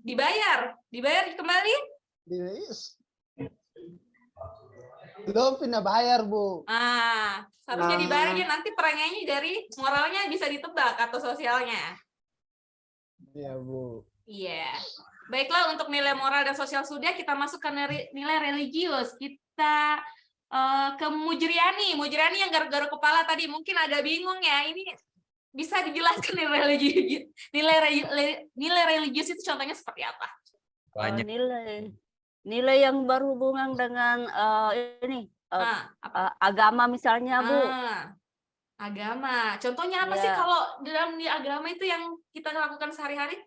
S1: Dibayar kembali?
S7: Belum pernah bayar, Bu.
S1: Seharusnya dibayar aja, nanti perangainya dari moralnya bisa ditebak atau sosialnya.
S7: Iya, Bu.
S1: Iya. Baiklah, untuk nilai moral dan sosial sudah, kita masuk ke nilai religius. Kita ke Mujriani. Mujriani yang garuk-garuk kepala tadi mungkin agak bingung ya. Ini bisa dijelaskan nilai religius itu contohnya seperti apa?
S3: Banyak.
S9: Nilai yang berhubungan dengan agama misalnya, Bu.
S1: Agama. Contohnya apa sih kalau dalam agama itu yang kita lakukan sehari-hari?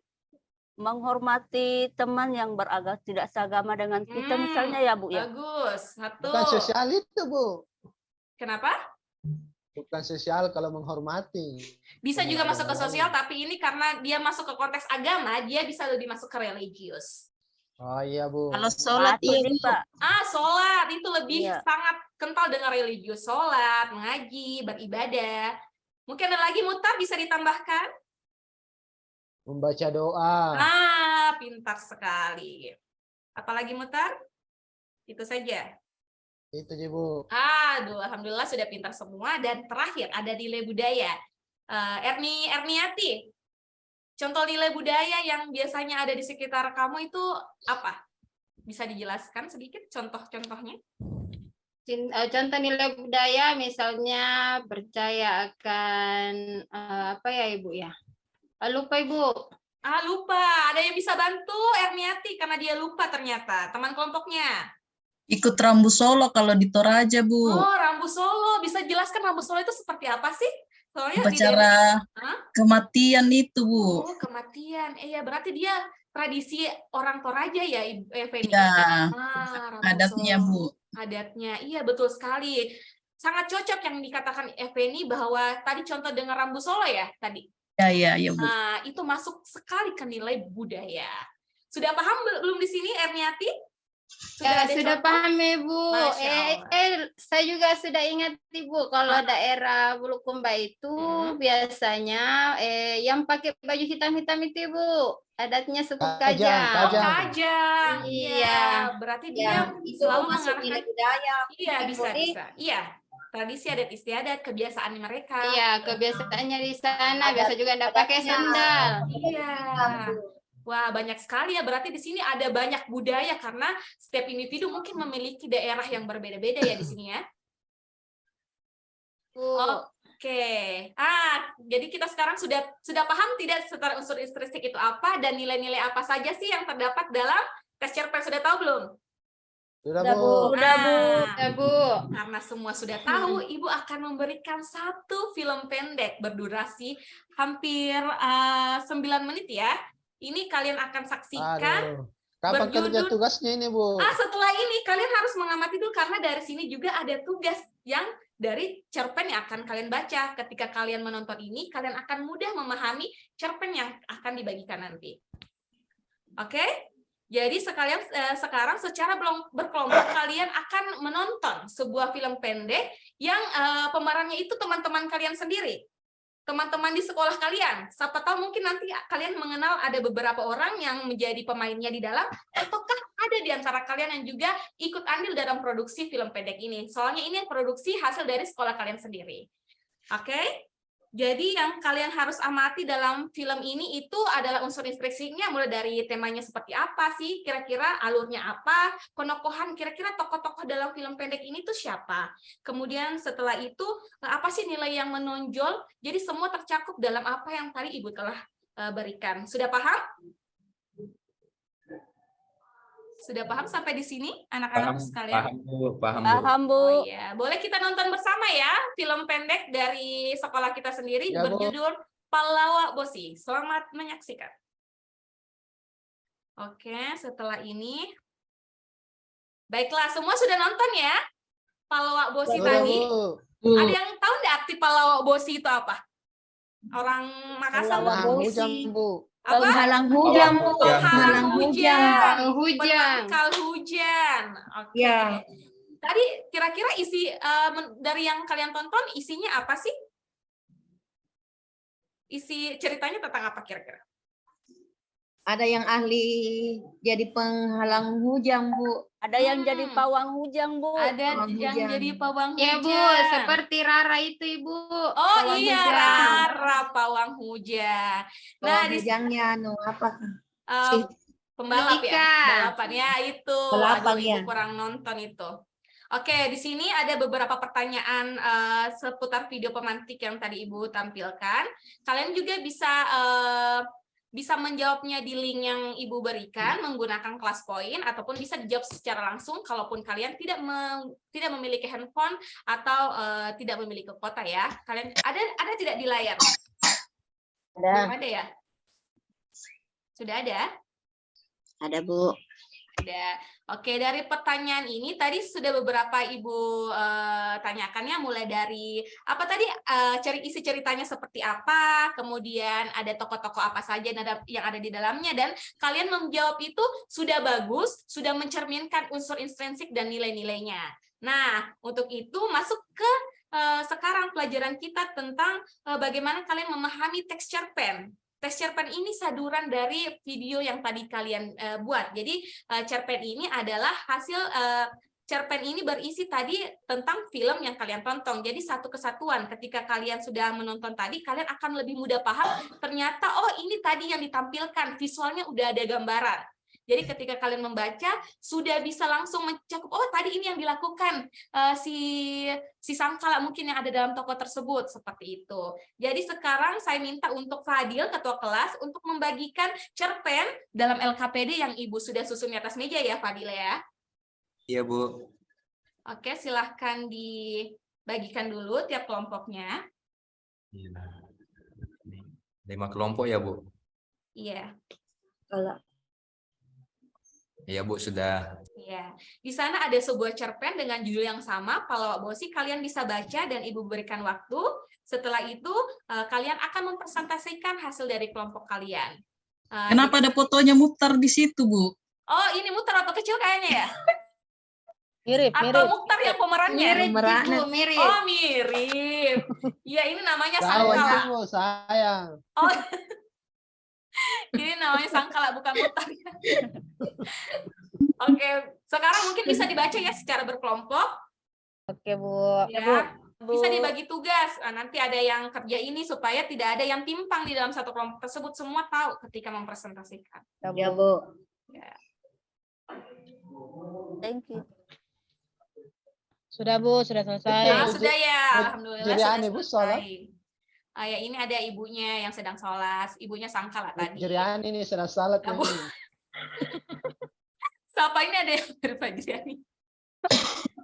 S9: Menghormati teman yang tidak seagama dengan kita misalnya ya, Bu ya.
S1: Bagus. Satu.
S7: Bukan sosial itu, Bu.
S1: Kenapa?
S7: Bukan sosial kalau menghormati.
S1: Bisa juga masuk ke sosial, tapi ini karena dia masuk ke konteks agama, dia bisa lebih masuk ke religius.
S7: Oh iya, Bu.
S4: Kalau sholat iya,
S9: Pak.
S1: Sholat itu lebih sangat kental dengan religius. Sholat, mengaji, beribadah. Mungkin ada lagi, Mutar, bisa ditambahkan?
S7: Membaca doa.
S1: Pintar sekali. Apalagi, Mutar? Itu saja.
S7: Itu aja, Bu.
S1: Aduh, alhamdulillah sudah pintar semua. Dan terakhir ada nilai budaya. Erniati, contoh nilai budaya yang biasanya ada di sekitar kamu itu apa? Bisa dijelaskan sedikit contoh-contohnya?
S6: Contoh nilai budaya misalnya percaya akan apa ya, Ibu ya? Lupa, Ibu.
S1: Lupa. Ada yang bisa bantu Erniati karena dia lupa ternyata. Teman kelompoknya.
S4: ikut Rambu Solo kalau di Toraja, Bu.
S1: Oh, Rambu Solo. Bisa jelaskan Rambu Solo itu seperti apa sih? Soalnya
S4: upacara kematian itu, Bu.
S1: Oh, kematian. Iya, berarti dia tradisi orang Toraja ya, Eveni?
S4: Ya, adatnya, Bu.
S1: Adatnya. Iya, betul sekali. Sangat cocok yang dikatakan Eveni bahwa tadi contoh dengan Rambu Solo ya, tadi?
S4: Ya, Bu.
S1: Nah, itu masuk sekali ke nilai budaya. Sudah paham belum di sini, Erniati?
S6: Sudah paham, Ibu. Saya juga sudah ingat, Ibu, kalau daerah Bulukumba itu biasanya yang pakai baju hitam-hitam itu, Ibu. Adatnya suku Kajang.
S1: Kajang. Iya. Berarti dia selalu
S8: masuk nilai
S1: mengarahkan
S8: budaya.
S1: Iya, bisa. Iya. Tradisi adat istiadat, kebiasaan mereka.
S6: Iya, kebiasaannya di sana. Biasa juga enggak pakai sandal.
S1: Iya. Wah, banyak sekali ya. Berarti di sini ada banyak budaya karena setiap individu mungkin memiliki daerah yang berbeda-beda ya di sini ya. Oke. Jadi kita sekarang sudah paham tidak secara unsur intrinsik itu apa dan nilai-nilai apa saja sih yang terdapat dalam tes cerpen, sudah tahu belum?
S7: Sudah, Bu.
S6: Bu.
S1: Karena semua sudah tahu, Ibu akan memberikan satu film pendek berdurasi hampir 9 menit ya. Ini kalian akan saksikan.
S7: Kapan kerja tugasnya ini, Bu?
S1: Setelah ini kalian harus mengamati dulu karena dari sini juga ada tugas yang dari cerpen yang akan kalian baca. Ketika kalian menonton ini, kalian akan mudah memahami cerpen yang akan dibagikan nanti. Oke? Jadi sekarang secara berkelompok kalian akan menonton sebuah film pendek yang pemerannya itu teman-teman kalian sendiri. Teman-teman di sekolah kalian. Siapa tahu mungkin nanti kalian mengenal ada beberapa orang yang menjadi pemainnya di dalam, ataukah ada di antara kalian yang juga ikut andil dalam produksi film pendek ini. Soalnya ini produksi hasil dari sekolah kalian sendiri. Oke? Jadi yang kalian harus amati dalam film ini itu adalah unsur instruksinya, mulai dari temanya seperti apa sih, kira-kira alurnya apa, penokohan kira-kira tokoh-tokoh dalam film pendek ini tuh siapa. Kemudian setelah itu apa sih nilai yang menonjol, jadi semua tercakup dalam apa yang tadi Ibu telah berikan. Sudah paham? Sudah paham sampai di sini, anak-anak sekalian?
S9: Paham, Bu.
S1: Oh iya, boleh kita nonton bersama ya film pendek dari sekolah kita sendiri ya, berjudul Pallawa Bosi. Selamat menyaksikan. Oke, setelah ini, baiklah, semua sudah nonton ya Pallawa Bosi tadi. Ada yang tahu nggak arti Pallawa Bosi itu apa? Orang Makassar.
S9: Penghalang hujan, Bu.
S1: Penghalang hujan.
S6: Penangkal
S1: hujan. Oke. Ya. Tadi kira-kira isi dari yang kalian tonton isinya apa sih? Isi ceritanya tentang apa kira-kira?
S8: Ada yang ahli jadi penghalang hujan, Bu.
S9: Ada yang jadi pawang hujan, Bu.
S1: Ada yang jadi pawang hujan.
S6: Ya, Bu, seperti Rara itu, Ibu.
S1: Oh iya, Rara pawang hujan.
S8: Nah, hujannya apa?
S1: Pembalap ya, balapan ya itu.
S8: Balapan,
S1: Aduh,
S8: ya.
S1: Ibu kurang nonton itu. Oke, di sini ada beberapa pertanyaan seputar video pemantik yang tadi Ibu tampilkan. Kalian juga bisa menjawabnya di link yang Ibu berikan menggunakan kelas poin, ataupun bisa dijawab secara langsung kalaupun kalian tidak memiliki handphone atau tidak memiliki kuota ya. Kalian ada tidak di layar? Belum ada ya? Sudah ada?
S8: Ada, Bu.
S1: Ada. Oke, dari pertanyaan ini tadi sudah beberapa Ibu tanyakannya, mulai dari apa tadi, isi ceritanya seperti apa, kemudian ada tokoh-tokoh apa saja yang ada di dalamnya, dan kalian menjawab itu sudah bagus, sudah mencerminkan unsur intrinsik dan nilai-nilainya. Nah, untuk itu masuk ke sekarang pelajaran kita tentang bagaimana kalian memahami teks cerpen. Teks cerpen ini saduran dari video yang tadi kalian buat. Jadi cerpen ini adalah hasil cerpen ini berisi tadi tentang film yang kalian tonton. Jadi satu kesatuan. Ketika kalian sudah menonton tadi, kalian akan lebih mudah paham. Ternyata oh ini tadi yang ditampilkan, visualnya udah ada gambaran. Jadi ketika kalian membaca sudah bisa langsung mencakup, oh tadi ini yang dilakukan si Sangkala mungkin yang ada dalam tokoh tersebut, seperti itu. Jadi sekarang saya minta untuk Fadil, ketua kelas, untuk membagikan cerpen dalam LKPD yang Ibu sudah susun di atas meja ya Fadil ya.
S3: Iya Bu.
S1: Oke, silahkan dibagikan dulu tiap kelompoknya.
S3: 5 kelompok ya Bu?
S1: Iya.
S3: Iya Bu, sudah.
S1: Iya, di sana ada sebuah cerpen dengan judul yang sama. Kalau Bosi kalian bisa baca dan Ibu berikan waktu. Setelah itu kalian akan mempresentasikan hasil dari kelompok kalian.
S4: Kenapa ada fotonya Mukhtar di situ, Bu?
S1: Oh, ini Mukhtar atau kecil kayaknya ya?
S2: Mirip.
S1: Atau Mukhtar yang pemerannya?
S6: Mirip.
S1: Oh, mirip. Iya, ini namanya
S7: Sayang,
S1: Sangkala.
S7: Bu, sayang.
S1: Oh, ini namanya Sangkala, bukan Mukhtar. Oke, sekarang mungkin bisa dibaca ya secara berkelompok.
S2: Oke, Bu.
S1: Ya, bisa dibagi tugas. Nanti ada yang kerja ini supaya tidak ada yang timpang di dalam satu kelompok tersebut. Semua tahu ketika mempresentasikan.
S8: Ya, Bu.
S1: Ya.
S9: Thank you.
S2: Sudah, Bu, sudah selesai.
S1: Nah, sudah ya, alhamdulillah
S7: Jadi
S1: sudah
S7: aneh, Bu,
S1: selesai. Ya, ini ada ibunya yang sedang sholat. Ibunya Sangkala tadi.
S7: Jerian ini sedang salat
S1: Ya, Bu.
S7: ini.
S1: Siapa ini ada yang berpajari?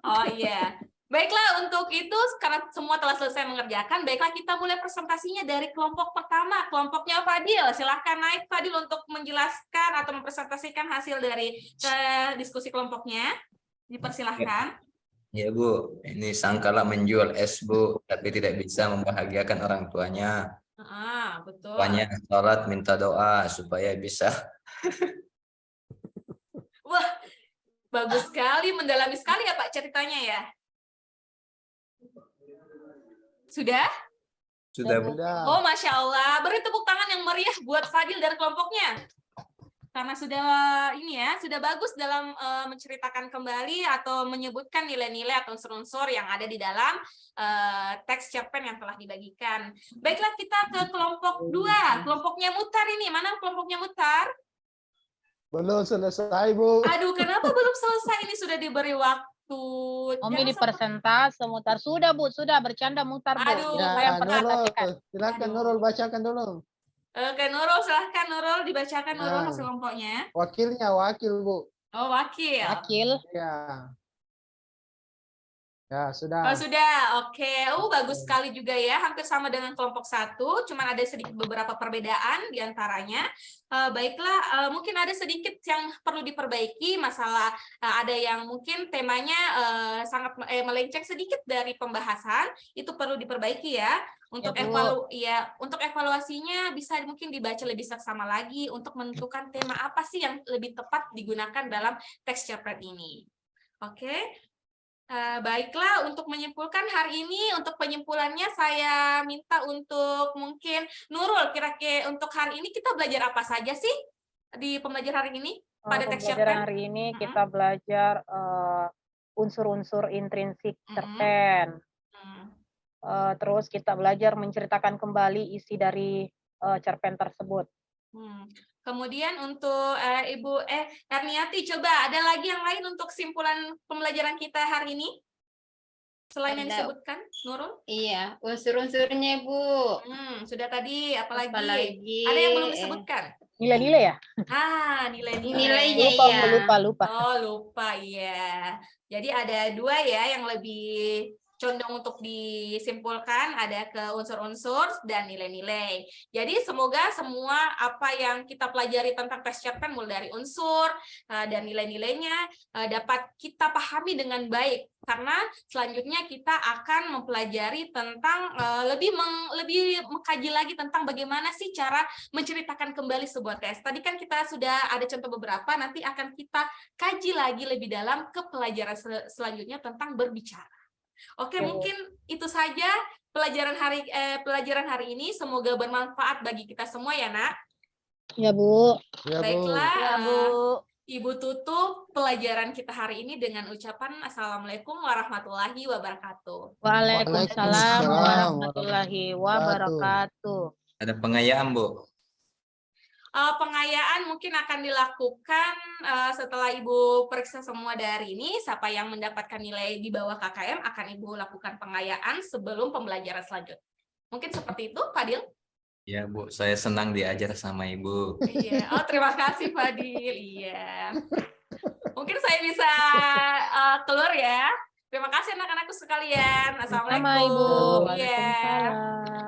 S1: Oh iya. Baiklah, untuk itu karena semua telah selesai mengerjakan, baiklah kita mulai presentasinya dari kelompok pertama, kelompoknya Fadil. Silahkan naik Fadil untuk menjelaskan atau mempresentasikan hasil dari diskusi kelompoknya. Dipersilahkan.
S3: Ya Bu, ini Sangkala menjual es Bu, tapi tidak bisa membahagiakan orang tuanya.
S1: Betul.
S3: Tuanya sholat minta doa supaya bisa.
S1: Wah, bagus sekali, mendalami sekali ya Pak ceritanya ya. Sudah?
S3: Sudah Bu.
S1: Oh, Masya Allah. Beri tepuk tangan yang meriah buat Fadil dari kelompoknya. Karena sudah ini ya, sudah bagus dalam menceritakan kembali atau menyebutkan nilai-nilai atau unsur-unsur yang ada di dalam teks cerpen yang telah dibagikan. Baiklah, kita ke kelompok 2. Kelompoknya Mukhtar ini. Mana kelompoknya Mukhtar?
S7: Belum selesai, Bu.
S1: Aduh, kenapa belum selesai? Ini sudah diberi waktu.
S2: Omi di persentase Mukhtar. Sudah, Bu, sudah bercanda Mukhtar, Bu.
S1: Aduh,
S7: Ya, Nurul, silakan Nurul bacakan dulu.
S1: Oke, Nurul, silahkan Nurul dibacakan Nurul
S7: Nah.
S1: hasil kelompoknya.
S7: Wakil, Bu.
S1: Oh, wakil.
S7: Ya. Ya, sudah.
S1: Oh, sudah. Oke. Bagus sekali juga ya. Hampir sama dengan kelompok 1, cuman ada sedikit beberapa perbedaan di antaranya. Baiklah, mungkin ada sedikit yang perlu diperbaiki, masalah ada yang mungkin temanya sangat melenceng sedikit dari pembahasan, itu perlu diperbaiki ya. Untuk untuk evaluasinya bisa mungkin dibaca lebih seksama lagi untuk menentukan tema apa sih yang lebih tepat digunakan dalam teks cerpen ini. Oke. Baiklah, untuk menyimpulkan hari ini, untuk penyimpulannya saya minta untuk mungkin Nurul, kira-kira untuk hari ini kita belajar apa saja sih di pembelajaran hari ini? Pada teks cerpen
S2: hari ini kita belajar unsur-unsur intrinsik cerpen. Terus kita belajar menceritakan kembali isi dari cerpen tersebut.
S1: Kemudian untuk Ibu Erniati, coba ada lagi yang lain untuk kesimpulan pembelajaran kita hari ini? Selain yang disebutkan, Nurul?
S6: Iya, unsur-unsurnya, Bu.
S1: Sudah tadi, apalagi?
S6: Apalagi,
S1: Ada yang belum disebutkan?
S2: Nilai-nilai ya?
S1: Nilai-nilai.
S6: Nilainya
S2: Lupa.
S1: Lupa, iya. Jadi ada 2 ya yang lebih condong untuk disimpulkan, ada ke unsur-unsur dan nilai-nilai. Jadi semoga semua apa yang kita pelajari tentang tes cerpen mulai dari unsur dan nilai-nilainya dapat kita pahami dengan baik, karena selanjutnya kita akan mempelajari tentang lebih mengkaji lagi tentang bagaimana sih cara menceritakan kembali sebuah tes. Tadi kan kita sudah ada contoh beberapa, nanti akan kita kaji lagi lebih dalam ke pelajaran selanjutnya tentang berbicara. Oke, mungkin itu saja pelajaran hari ini. Semoga bermanfaat bagi kita semua ya, Nak.
S2: Ya, Bu.
S1: Baiklah,
S9: Ya, Bu.
S1: Ibu tutup pelajaran kita hari ini dengan ucapan Assalamualaikum warahmatullahi wabarakatuh.
S2: Waalaikumsalam warahmatullahi wabarakatuh.
S3: Ada pengayaan, Bu.
S1: Pengayaan mungkin akan dilakukan setelah Ibu periksa semua dari ini. Siapa yang mendapatkan nilai di bawah KKM akan Ibu lakukan pengayaan sebelum pembelajaran selanjutnya. Mungkin seperti itu, Fadil?
S3: Ya, Bu. Saya senang diajar sama Ibu.
S1: Iya. Terima kasih, Fadil. Iya. Mungkin saya bisa keluar ya. Terima kasih anak-anakku sekalian. Assalamualaikum.
S2: Sama Ibu.
S1: Iya.
S2: Waalaikumsalam.